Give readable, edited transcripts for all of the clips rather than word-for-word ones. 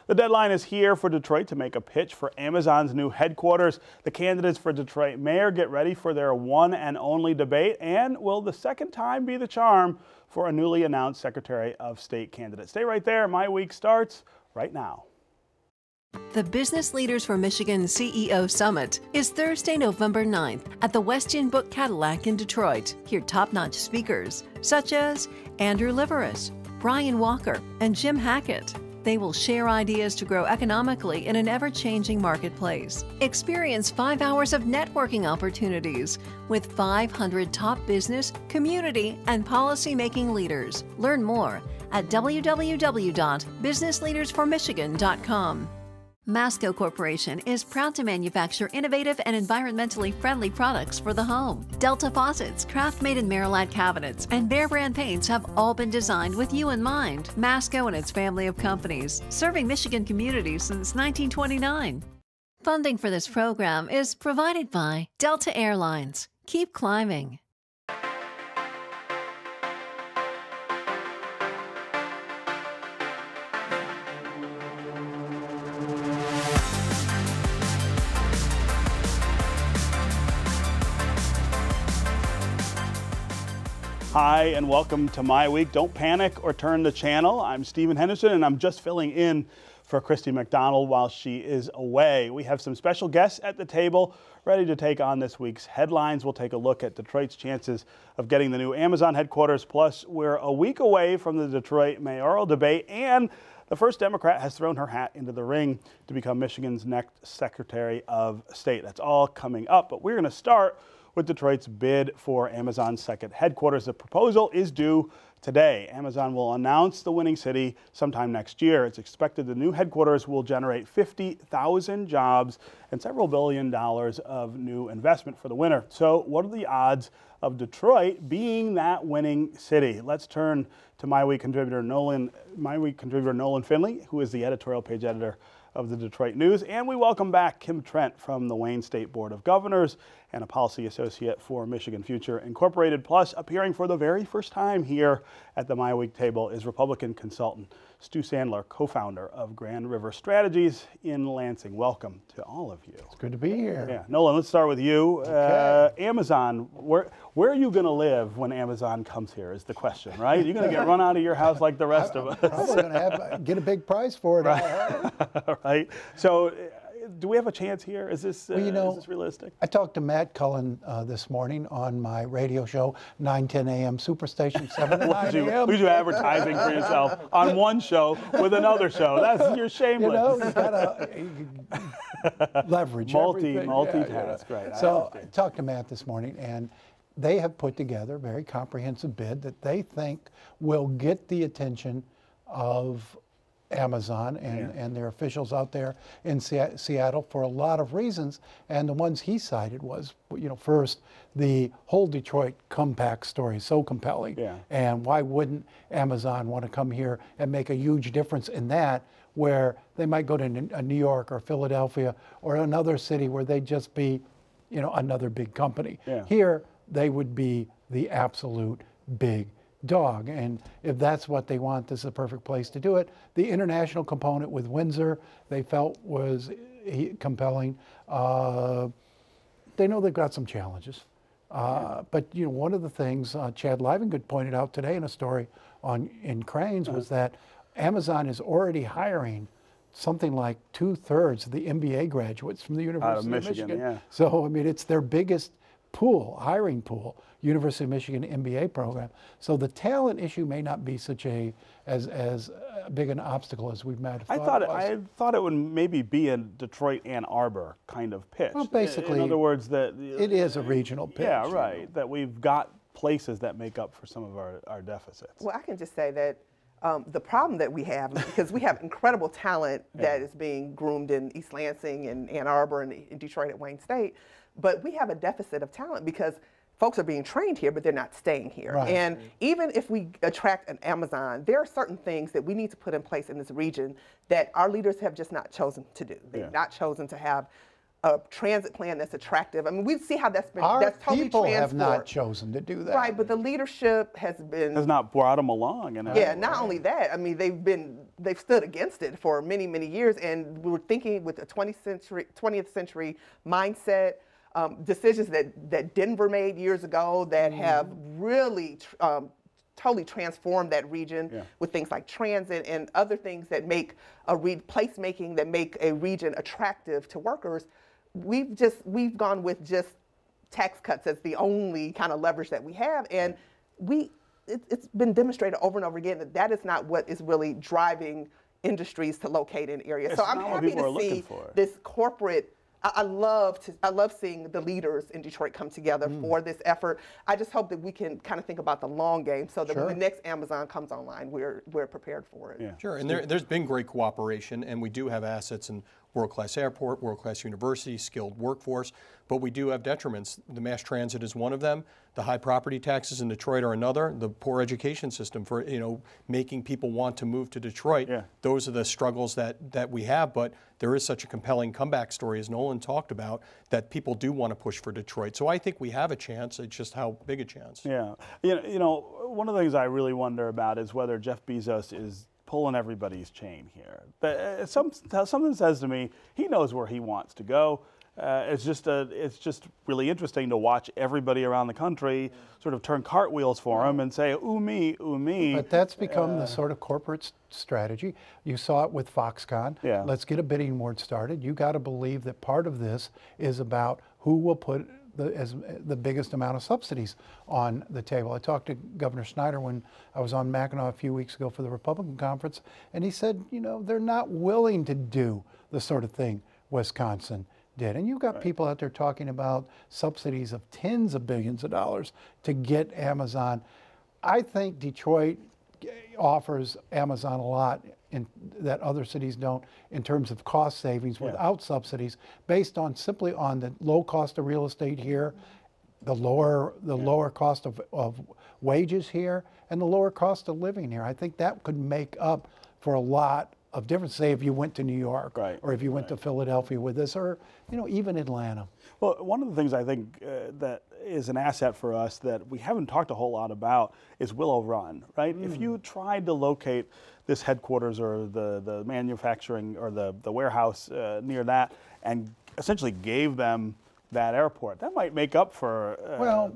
The deadline is here for Detroit to make a pitch for Amazon's new headquarters. The candidates for Detroit mayor get ready for their one and only debate. And will the second time be the charm for a newly announced Secretary of State candidate? Stay right there. My week starts right now. The Business Leaders for Michigan CEO Summit is Thursday, November 9th at the Westin Book Cadillac in Detroit. Hear top-notch speakers such as Andrew Liveris, Brian Walker, and Jim Hackett. They will share ideas to grow economically in an ever-changing marketplace. Experience 5 hours of networking opportunities with 500 top business, community, and policy-making leaders. Learn more at www.businessleadersformichigan.com. Masco Corporation is proud to manufacture innovative and environmentally friendly products for the home. Delta faucets, Craft-made in Merillat cabinets, and Behr brand paints have all been designed with you in mind. Masco and its family of companies, serving Michigan communities since 1929. Funding for this program is provided by Delta Airlines. Keep climbing. Hi, and welcome to My Week. Don't panic or turn the channel. I'm Stephen Henderson, and I'm just filling in for Christy McDonald while she is away. We have some special guests at the table ready to take on this week's headlines. We'll take a look at Detroit's chances of getting the new Amazon headquarters. Plus, we're a week away from the Detroit mayoral debate, and the first Democrat has thrown her hat into the ring to become Michigan's next Secretary of State. That's all coming up, but we're going to start with Detroit's bid for Amazon's second headquarters. The proposal is due today. Amazon will announce the winning city sometime next year. It's expected the new headquarters will generate 50,000 jobs and several $1 billion of new investment for the winner. So what are the odds of Detroit being that winning city? Let's turn to My Week contributor Nolan Finley, who is the editorial page editor of the Detroit News. And we welcome back Kim Trent from the Wayne State Board of Governors and a policy associate for Michigan Future Incorporated. Plus, appearing for the very first time here at the My Week table is Republican consultant Stu Sandler, co-founder of Grand River Strategies in Lansing. Welcome to all of you. It's good to be here. Yeah, Nolan, let's start with you. Okay. Amazon, where are you going to live when Amazon comes here is the question, right? You're going to get run out of your house like the rest of us. Probably going to get a big price for it. Right. Right. So, do we have a chance here? Is this, well, is this realistic? I talked to Matt Cullen this morning on my radio show, 9:10 a.m. Superstation, 7 to 9 a.m. Look at you advertising for yourself on one show with another show. You're shameless. You know, you got to leverage multitask, right. So I talked to Matt this morning, and they have put together a very comprehensive bid that they think will get the attention of Amazon and their officials out there in Seattle for a lot of reasons. And the ones he cited was, first, the whole Detroit compact story is so compelling. Yeah. And why wouldn't Amazon want to come here and make a huge difference in that, where they might go to New York or Philadelphia or another city where they'd just be, another big company. Yeah. Here, they would be the absolute big dog, and if that's what they want, this is a perfect place to do it. The international component with Windsor, they felt was compelling. They know they've got some challenges, but one of the things Chad Livengood pointed out today in a story in Cranes was that Amazon is already hiring something like 2/3 of the MBA graduates from the University of Michigan. Yeah. So I mean, it's their biggest hiring pool, University of Michigan MBA program. So the talent issue may not be such as big an obstacle as we might have thought. I thought it would maybe be a Detroit Ann Arbor kind of pitch. Well, basically, in other words, that it is a regional pitch. Yeah, right. That we've got places that make up for some of our deficits. Well, I can just say that the problem that we have, because we have incredible talent that is being groomed in East Lansing and Ann Arbor and in Detroit at Wayne State, but we have a deficit of talent because folks are being trained here, but they're not staying here. Right. And even if we attract an Amazon, there are certain things that we need to put in place in this region that our leaders have just not chosen to do. They've not chosen to have a transit plan that's attractive. I mean, we see how that's Our totally people transformed. have not chosen to do that. Right, but the leadership has not brought them along. Yeah, not only that. I mean, they've stood against it for many, many years, and we were thinking with a 20th century mindset. Decisions that Denver made years ago that have really totally transformed that region with things like transit and other things that make placemaking that make a region attractive to workers. We've gone with just tax cuts as the only kind of leverage that we have, and it's been demonstrated over and over again that that is not what is really driving industries to locate in areas. So I'm happy to see this corporate. I love seeing the leaders in Detroit come together for this effort. I just hope that we can kind of think about the long game so that when the next Amazon comes online, we're prepared for it. Yeah. Sure, and there's been great cooperation, and we do have assets in world-class airport, world-class university, skilled workforce, but we do have detriments. The mass transit is one of them. The high property taxes in Detroit are another. The poor education system for making people want to move to Detroit. Yeah. Those are the struggles that we have, but there is such a compelling comeback story, as Nolan talked about, that people do want to push for Detroit. So I think we have a chance. It's just how big a chance. Yeah. You know, one of the things I really wonder about is whether Jeff Bezos is pulling everybody's chain here. But something says to me he knows where he wants to go. It's just really interesting to watch everybody around the country sort of turn cartwheels for him and say, ooh me, ooh me. But that's become the sort of corporate strategy. You saw it with Foxconn. Yeah. Let's get a bidding war started. You got to believe that part of this is about who will put the biggest amount of subsidies on the table. I talked to Governor Snyder when I was on Mackinac a few weeks ago for the Republican conference, and he said, you know, they're not willing to do the sort of thing Wisconsin did. And you've got people out there talking about subsidies of tens of billions of dollars to get Amazon. I think Detroit offers Amazon a lot that other cities don't in terms of cost savings without subsidies, based on simply on the low cost of real estate here, the lower cost of wages here, and the lower cost of living here. I think that could make up for a lot of difference, say if you went to New York, or if you went to Philadelphia with this, or even Atlanta. Well, one of the things I think that is an asset for us that we haven't talked a whole lot about is Willow Run, right? If you tried to locate this headquarters or the manufacturing or the warehouse near that and essentially gave them that airport, that might make up for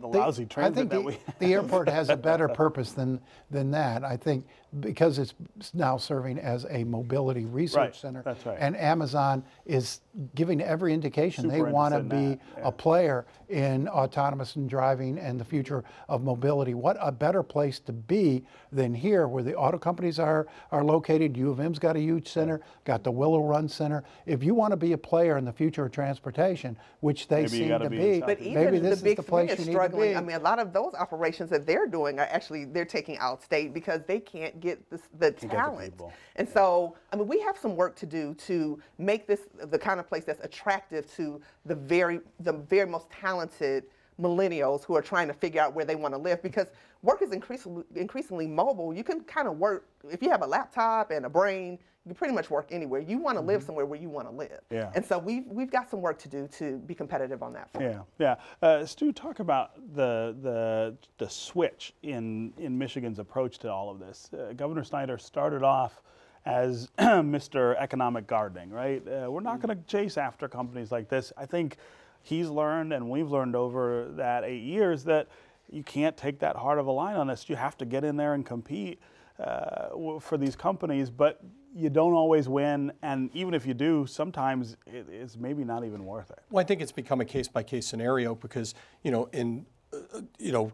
the lousy transit that we have. The airport has a better purpose than that. I think because it's now serving as a mobility research center. That's right. And Amazon is giving every indication they want to be a player in autonomous and driving and the future of mobility. What a better place to be than here, where the auto companies are located. U of M's got a huge center, got the Willow Run Center. If you want to be a player in the future of transportation, which they seem to be, but even the big three is struggling. I mean, a lot of those operations that they're doing are actually, they're taking out state because they can't get the talent. And so, I mean, we have some work to do to make this the kind of place that's attractive to the very most talented millennials who are trying to figure out where they want to live, because work is increasingly mobile. You can kind of work, if you have a laptop and a brain, you can pretty much work anywhere. You want to live somewhere where you want to live. Yeah. And so we've got some work to do to be competitive on that front. Yeah. Stu, talk about the switch in Michigan's approach to all of this. Governor Snyder started off as Mr. Economic Gardening, right? We're not going to chase after companies like this. I think he's learned, and we've learned over that 8 years, that you can't take that hard of a line on this. You have to get in there and compete for these companies, but you don't always win, and even if you do, sometimes it's maybe not even worth it. Well, I think it's become a case-by-case scenario because, in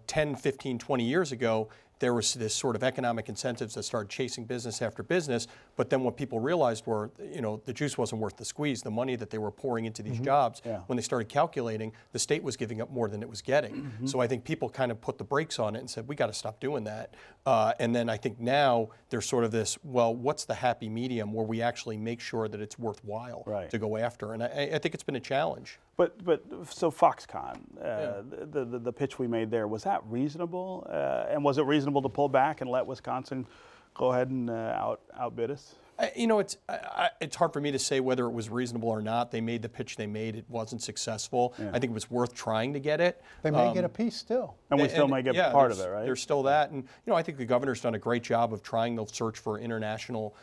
10, 15, 20 years ago, there was this sort of economic incentives that started chasing business after business, but then what people realized were, the juice wasn't worth the squeeze. The money that they were pouring into these jobs, when they started calculating, the state was giving up more than it was getting. So I think people kind of put the brakes on it and said, we got to stop doing that. And then I think now there's sort of this, well, what's the happy medium where we actually make sure that it's worthwhile to go after? And I think it's been a challenge. But so Foxconn, the pitch we made there, was that reasonable? And was it reasonable to pull back and let Wisconsin go ahead and outbid us? It's hard for me to say whether it was reasonable or not. They made the pitch they made. It wasn't successful. Yeah. I think it was worth trying to get it. They may get a piece still. And we still may get part of it, right? There's still that. And, I think the governor's done a great job of trying to search for international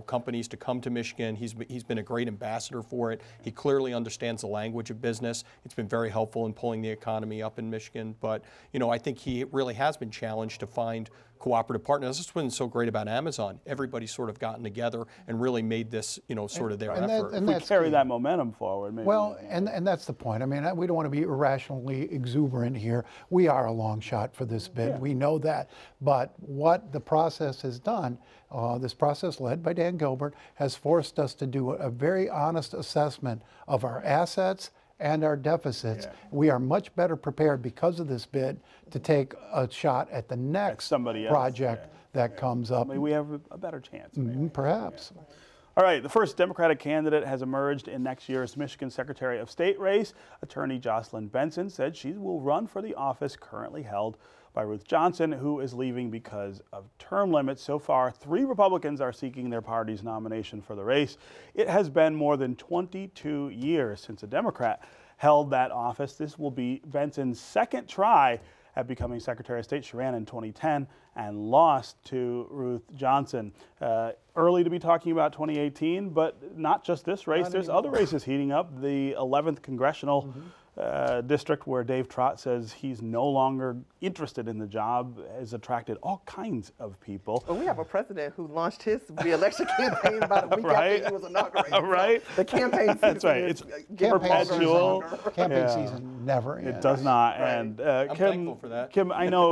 companies to come to Michigan. He's been a great ambassador for it. He clearly understands the language of business. It's been very helpful in pulling the economy up in Michigan. But, I think he really has been challenged to find cooperative partners. That's what's been so great about Amazon. Everybody's sort of gotten together and really made this, sort of their effort. And we carry that momentum forward. Maybe. Well, and that's the point. I mean, we don't want to be irrationally exuberant here. We are a long shot for this bid. Yeah. We know that. But what the process has done, this process led by Dan Gilbert, has forced us to do a very honest assessment of our assets and our deficits. Yeah. We are much better prepared because of this bid to take a shot at the next project that comes up. Maybe we have a better chance. Perhaps. Yeah. All right, the first Democratic candidate has emerged in next year's Michigan Secretary of State race. Attorney Jocelyn Benson said she will run for the office currently held by Ruth Johnson, who is leaving because of term limits. So far, 3 Republicans are seeking their party's nomination for the race. It has been more than 22 years since a Democrat held that office. This will be Benson's second try at becoming Secretary of State. She ran in 2010 and lost to Ruth Johnson. Early to be talking about 2018, but not just this race. There's other races heating up. The 11th Congressional district, where Dave Trott says he's no longer interested in the job, has attracted all kinds of people. Well, we have a president who launched his re-election campaign about a week after he was inaugurated. Right. So the campaign season That's right. It's perpetual. Campaign season never ends. It does not. Right. And I'm thankful for that. Kim, I know.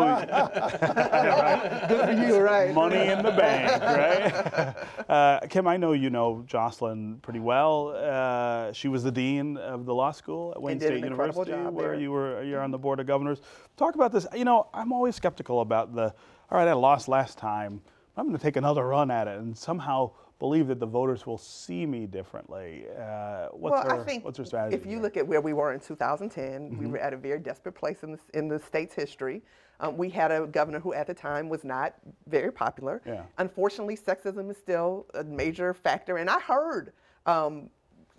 Good for you, right? Money in the bank, right? Kim, I know you know Jocelyn pretty well. She was the dean of the law school at Wayne State University, where you're on the board of governors. Talk about this. I'm always skeptical about all right, I lost last time. I'm going to take another run at it and somehow believe that the voters will see me differently. What's her strategy? If you look at where we were in 2010, we were at a very desperate place in the state's history. We had a governor who at the time was not very popular. Yeah. Unfortunately, sexism is still a major factor. And I heard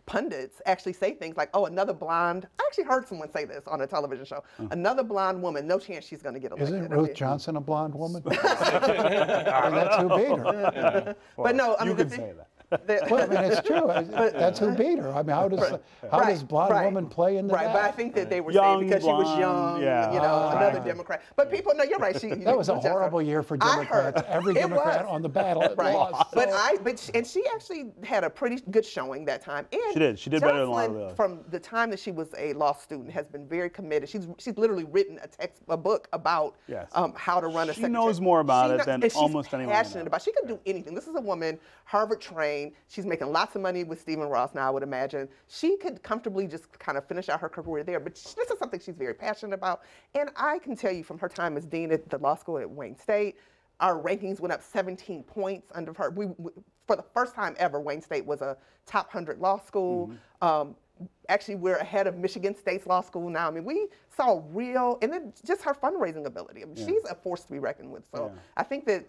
pundits actually say things like, oh, another blonde. I actually heard someone say this on a television show. Another blonde woman, no chance she's going to get elected. Isn't Ruth Johnson a blonde woman? That's who beat her. Yeah. Well, but no, I mean, you could say that. Well, I mean, it's true. That's who beat her. I mean, how does blonde woman play into that? Right, but I think that they were saying because she was young, another Democrat. But people, no, you're right. That was a horrible year for Democrats. Every Democrat on the ballot lost. And she actually had a pretty good showing that time. And she did better than a lot of the others. From the time that she was a law student, has been very committed. She's literally written a book about how to run a secretary. She knows more about it than almost anyone. She's passionate about it. She can do anything. This is a woman, Harvard trained. She's making lots of money with Stephen Ross now, I would imagine. She could comfortably just kind of finish out her career there, but this is something she's very passionate about. And I can tell you from her time as dean at the law school at Wayne State, our rankings went up 17 points under her. For the first time ever, Wayne State was a top 100 law school. Actually, we're ahead of Michigan State's law school now. I mean, we saw real, and then just her fundraising ability. I mean, she's a force to be reckoned with. So I think that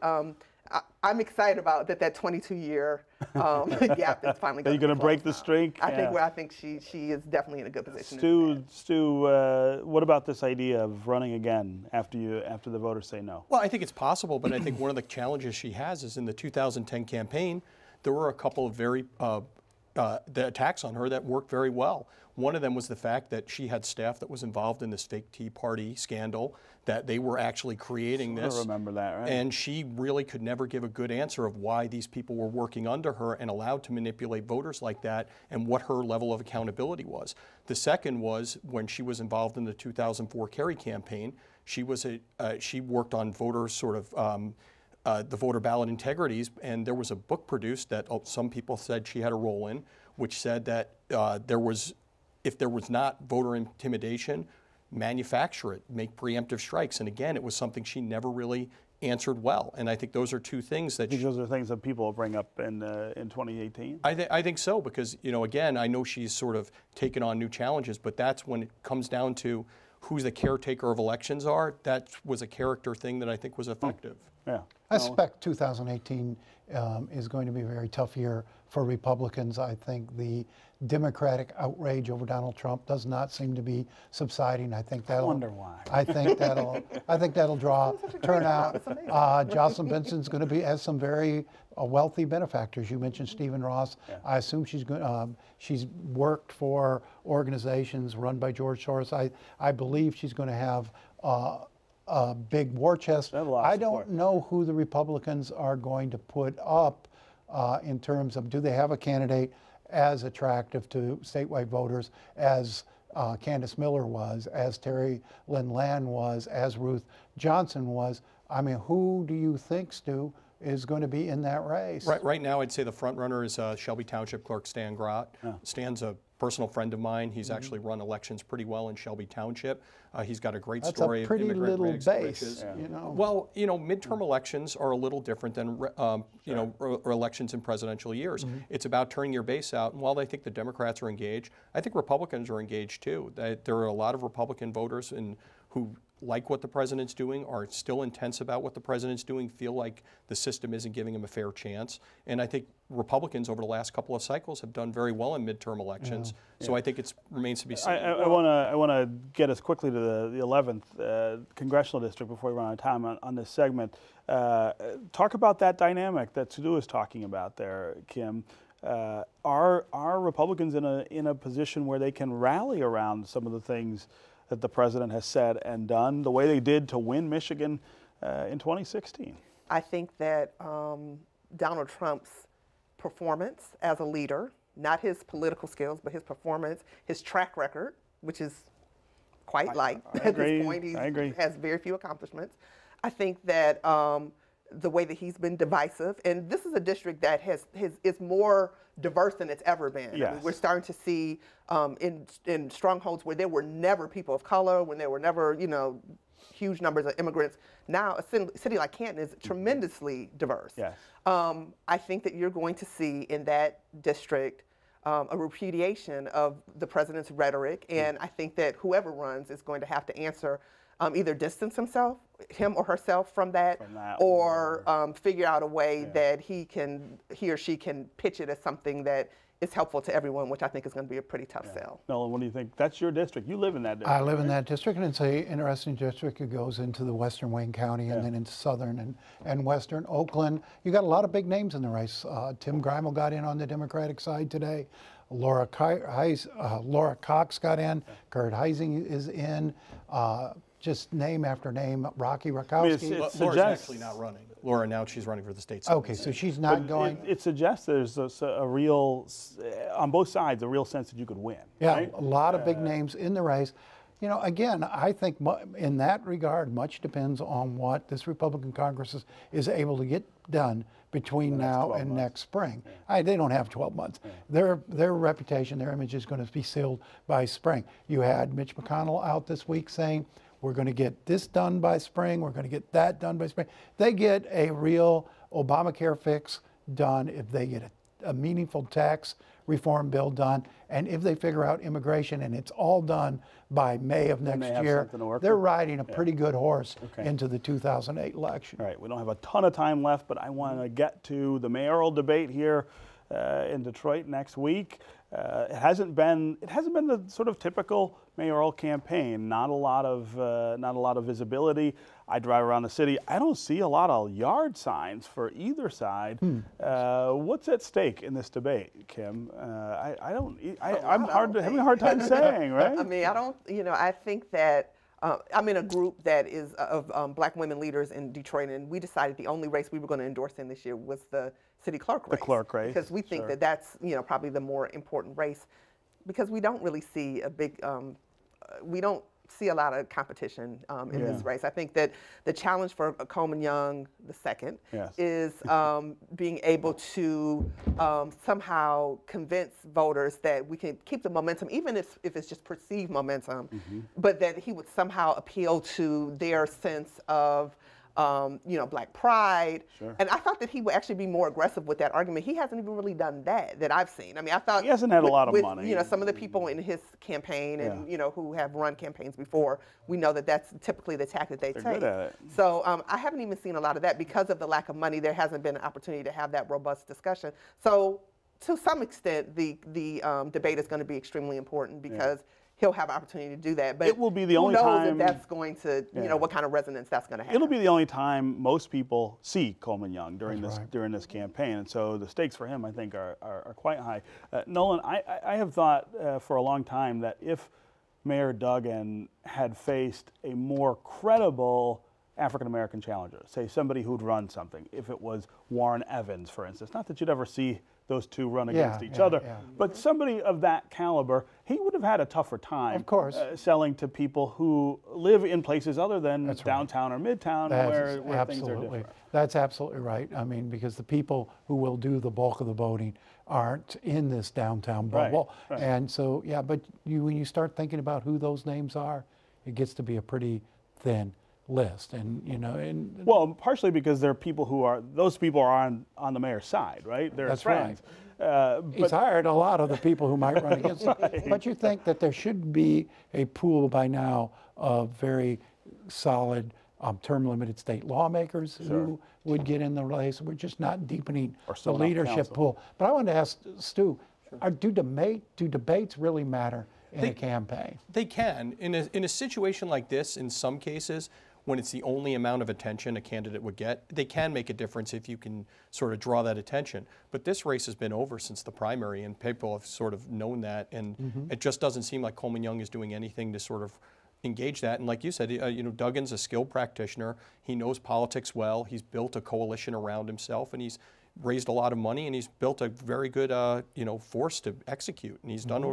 I'm excited about that 22-year gap that's finally going to Are you going to break the streak? I think she is definitely in a good position. Stu, what about this idea of running again after the voters say no? Well, I think it's possible, but I think one of the challenges she has is in the 2010 campaign, there were a couple of the attacks on her that worked very well. One of them was the fact that she had staff that was involved in this fake Tea Party scandal, that they were actually creating this. I remember that, right? And she really could never give a good answer of why these people were working under her and allowed to manipulate voters like that, and what her level of accountability was. The second was when she was involved in the 2004 Kerry campaign. She worked on voters the voter ballot integrities, and there was a book produced that some people said she had a role in, which said that if there was not voter intimidation, manufacture it, make preemptive strikes. And again, it was something she never really answered well. And I think those are two things that those are things that people will bring up in 2018. I think so, because again, I know she's sort of taken on new challenges, but that's when it comes down to who's the caretaker of elections are. That was a character thing that I think was effective. Yeah. I suspect 2018 is going to be a very tough year for Republicans. I think the Democratic outrage over Donald Trump does not seem to be subsiding. I think that'll. I wonder why. I think that'll draw turnout. Jocelyn Benson's going to has some very wealthy benefactors. You mentioned Stephen Ross. Yeah. I assume she's worked for organizations run by George Soros. I believe she's going to have a big war chest. I don't know who the Republicans are going to put up in terms of, do they have a candidate as attractive to statewide voters as Candace Miller was, as Terry Lynn Land was, as Ruth Johnson was? I mean, who do you think, Stu, is going to be in that race? Right now, I'd say the front runner is Shelby Township Clerk Stan Grott. Yeah. Stan's a personal friend of mine. He's actually run elections pretty well in Shelby Township. He's got a great story of immigrant little rags base, to riches. Yeah. Well, midterm elections are a little different than elections in presidential years. It's about turning your base out. And while I think the Democrats are engaged, I think Republicans are engaged too. There are a lot of Republican voters who like what the president's doing, are still intense about what the president's doing, feel like the system isn't giving him a fair chance. And I think Republicans over the last couple of cycles have done very well in midterm elections. Yeah. So I think it remains to be seen. I want to get us quickly to the 11th congressional district before we run out of time on this segment. Talk about that dynamic that Stu is talking about there, Kim. Are Republicans in a position where they can rally around some of the things that the president has said and done, the way they did to win Michigan in 2016? I think that Donald Trump's performance as a leader, not his political skills, but his performance, his track record, which is quite light at this point. He has very few accomplishments. I think that the way that he's been divisive, and this is a district that is more diverse than it's ever been. Yes. I mean, we're starting to see in strongholds where there were never people of color, when there were never, huge numbers of immigrants. Now, a city like Canton is tremendously diverse. Yes. I think that you're going to see in that district a repudiation of the president's rhetoric, and I think that whoever runs is going to have to answer, either distance him or herself from that or figure out a way that he or she can pitch it as something that is helpful to everyone, which I think is going to be a pretty tough sell. Nolan, what do you think? That's your district. You live in that district. I live in that district, and it's an interesting district. It goes into the western Wayne County and then into southern and western Oakland. You got a lot of big names in the race. Tim Grimel got in on the Democratic side today. Laura Cox got in. Kurt Heising is in. Just name after name. Rocky Rakowski. Laura's actually not running. Laura announced she's running for the state Senate. Okay, so she's not going. It suggests there's a real, on both sides, a real sense that you could win. Yeah, right? A lot of big names in the race. Again, I think in that regard, much depends on what this Republican Congress is able to get done between now and next spring. They don't have 12 months. Their reputation, their image is going to be sealed by spring. You had Mitch McConnell out this week saying, we're going to get this done by spring, we're going to get that done by spring. They get a real Obamacare fix done if they get a meaningful tax reform bill done, and if they figure out immigration and it's all done by May of next year, they're riding a pretty good horse into the 2008 election. All right, we don't have a ton of time left, but I want to get to the mayoral debate here in Detroit next week. It hasn't been the sort of typical mayoral campaign. Not a lot of visibility. I drive around the city. I don't see a lot of yard signs for either side. What's at stake in this debate, Kim? I'm having a hard time saying, right? I mean, I think that I'm in a group that is of black women leaders in Detroit, and we decided the only race we were going to endorse in this year was the city clerk race. The clerk race. Because we think that that's probably the more important race, because we don't really see a big, we don't see a lot of competition in this race. I think that the challenge for Coleman Young II is being able to somehow convince voters that we can keep the momentum, even if it's just perceived momentum, but that he would somehow appeal to their sense of you know, Black Pride. Sure. And I thought that he would actually be more aggressive with that argument. He hasn't even really done that I've seen. I mean, I thought he hasn't had a lot of money. You know, some of the people in his campaign and you know who have run campaigns before, we know that that's typically the tactic they take. Good at it. So I haven't even seen a lot of that because of the lack of money. There hasn't been an opportunity to have that robust discussion. So to some extent, the debate is going to be extremely important because he'll have an opportunity to do that. But it will be the only time. Who knows if that's going to, you know, what kind of resonance that's going to have. It'll be the only time most people see Coleman Young during this campaign, and so the stakes for him, I think, are quite high. Nolan, I have thought for a long time that if Mayor Duggan had faced a more credible African-American challenger, say somebody who'd run something, if it was Warren Evans, for instance, not that you'd ever see those two run against each other, but somebody of that caliber, he would have had a tougher time, of course, selling to people who live in places other than downtown or midtown where things are different. That's absolutely right. I mean, because the people who will do the bulk of the voting aren't in this downtown bubble. Right. And so, yeah, but when you start thinking about who those names are, it gets to be a pretty thin list. And, you know, well, partially because there are people who are, those people are on the mayor's side, right? They're that's friends. Right. He's hired a lot of the people who might run against him. But you think that there should be a pool by now of very solid term limited state lawmakers who would get in the race. We're just not deepening the leadership pool. But I wanted to ask Stu, do debates really matter in a campaign? They can. In a situation like this, in some cases, when it's the only amount of attention a candidate would get, they can make a difference if you can sort of draw that attention. But this race has been over since the primary, and people have sort of known that, and it just doesn't seem like Coleman Young is doing anything to sort of engage that. And like you said, you know, Duggan's a skilled practitioner. He knows politics well. He's built a coalition around himself, and he's raised a lot of money, and he's built a very good, you know, force to execute, and he's done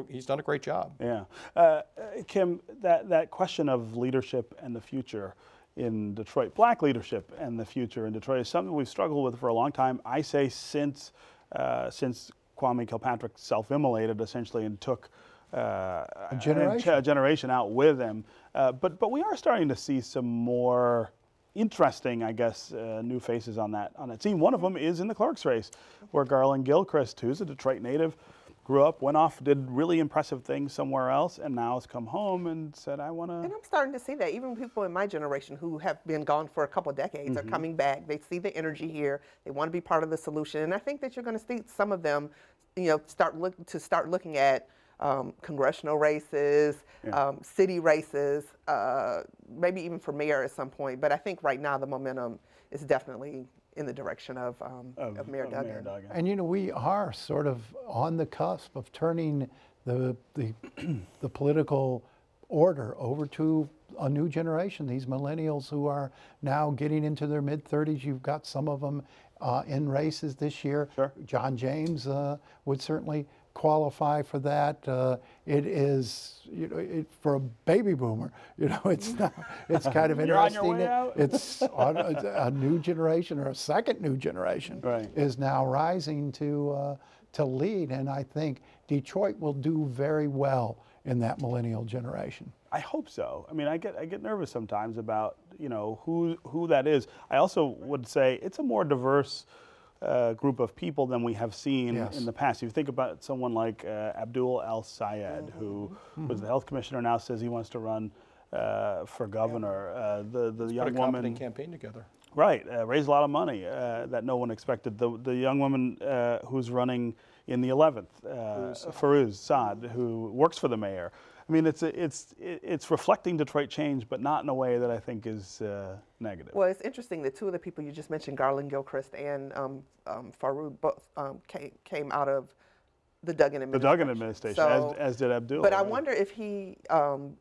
a great job. Yeah, Kim, that question of leadership and the future in Detroit, black leadership and the future in Detroit, is something we've struggled with for a long time. I say since Kwame Kilpatrick self-immolated essentially and took a generation out with him. But we are starting to see some more interesting, I guess, new faces on that scene. One of them is in the clerk's race, where Garland Gilchrist, who's a Detroit native, grew up, went off, did really impressive things somewhere else, and now has come home and said, I want to. And I'm starting to see that. Even people in my generation who have been gone for a couple of decades are coming back. They see the energy here. They want to be part of the solution. And I think that you're going to see some of them, you know, start looking at congressional races, city races, maybe even for mayor at some point. But I think right now the momentum is definitely in the direction of Mayor Duggan. And you know, we are sort of on the cusp of turning the political order over to a new generation. These millennials who are now getting into their mid-30s. You've got some of them in races this year. Sure. John James would certainly qualify for that. It is, you know, for a baby boomer, you know, it's not, it's kind of interesting. You're on your way out? It's a new generation, or a second new generation, is now rising to lead, and I think Detroit will do very well in that millennial generation. I hope so. I mean, I get nervous sometimes about, you know, who that is. I also would say it's a more diverse group of people than we have seen in the past. If you think about someone like Abdul El-Sayed, who was the health commissioner, now says he wants to run for governor. The young woman campaign together. Right, raised a lot of money that no one expected. The young woman who's running in the 11th, Firuz Saad, who works for the mayor. I mean, it's reflecting Detroit change, but not in a way that I think is negative. Well, it's interesting that two of the people you just mentioned, Garland Gilchrist and Farouk, both came out of the Duggan administration. The Duggan administration, so, as did Abdul. But I wonder if he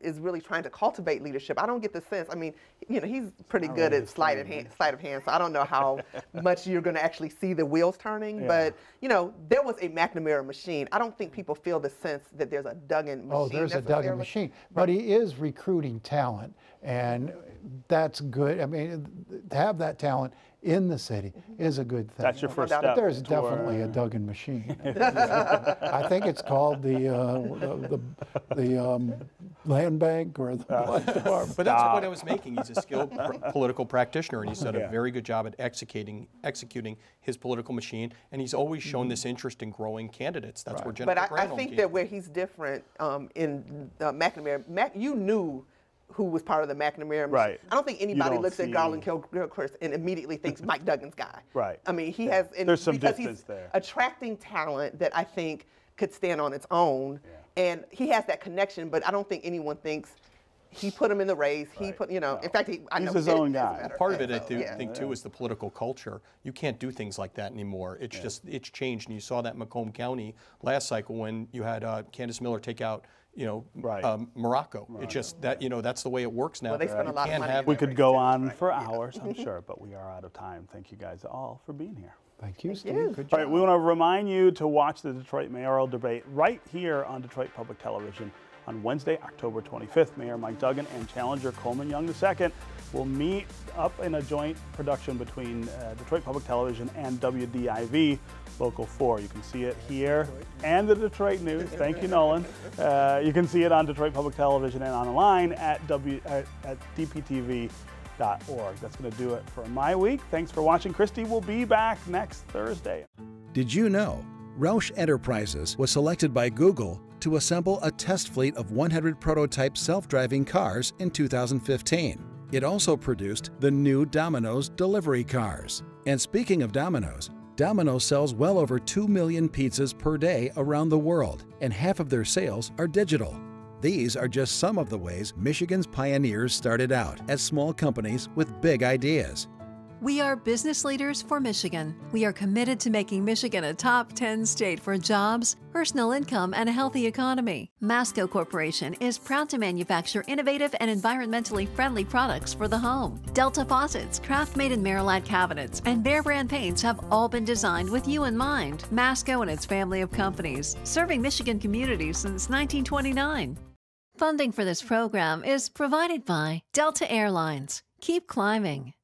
is really trying to cultivate leadership. I don't get the sense. I mean, you know, he's pretty good at sleight of hand, so I don't know how much you're going to actually see the wheels turning. But, you know, there was a McNamara machine. I don't think people feel the sense that there's a Duggan machine. Oh, there's a Duggan machine. But he is recruiting talent, and that's good. I mean, to have that talent in the city is a good thing. That's your first step. But there's toward- definitely a Duggan machine. I think it's called the land bank or the land department. But that's what I was making. He's a skilled political practitioner, and he's done a very good job at executing his political machine. And he's always shown this interest in growing candidates. That's where Jennifer But I Granholm think came. that where he's different in McNamara, you knew who was part of the McNamara. Right. I don't think anybody don't looks see- at Garland Gilchrist and immediately thinks Mike Duggan's guy. Right. I mean, he has. And There's some because distance he's there. attracting talent that I think could stand on its own, and he has that connection. But I don't think anyone thinks he put him in the race. He put, in fact, I know He's his he did, own as a guy. matter of Part of fact, it, I so, think, too, is the political culture. You can't do things like that anymore. It's just, it's changed. And you saw that in Macomb County last cycle when you had Candace Miller take out, Morocco. It's just that, that's the way it works now. Well, they spend a You lot of can't money have- We could go on for hours, I'm sure, but we are out of time. Thank you guys all for being here. Thank you, Steve. Good All job. right, we want to remind you to watch the Detroit mayoral debate right here on Detroit Public Television on Wednesday, October 25th. Mayor Mike Duggan and challenger Coleman Young II will meet up in a joint production between Detroit Public Television and WDIV Local 4. You can see it here and the Detroit News. Thank you, Nolan. You can see it on Detroit Public Television and online at dptv.org. That's going to do it for my week. Thanks for watching. Christy will be back next Thursday. Did you know Roush Enterprises was selected by Google to assemble a test fleet of 100 prototype self-driving cars in 2015? It also produced the new Domino's delivery cars. And speaking of Domino's, Domino's sells well over 2 million pizzas per day around the world, and half of their sales are digital. These are just some of the ways Michigan's pioneers started out as small companies with big ideas. We are business leaders for Michigan. We are committed to making Michigan a top 10 state for jobs, personal income, and a healthy economy. Masco Corporation is proud to manufacture innovative and environmentally friendly products for the home. Delta faucets, Craft-made in Merillat cabinets, and Behr brand paints have all been designed with you in mind. Masco and its family of companies, serving Michigan communities since 1929. Funding for this program is provided by Delta Airlines. Keep climbing.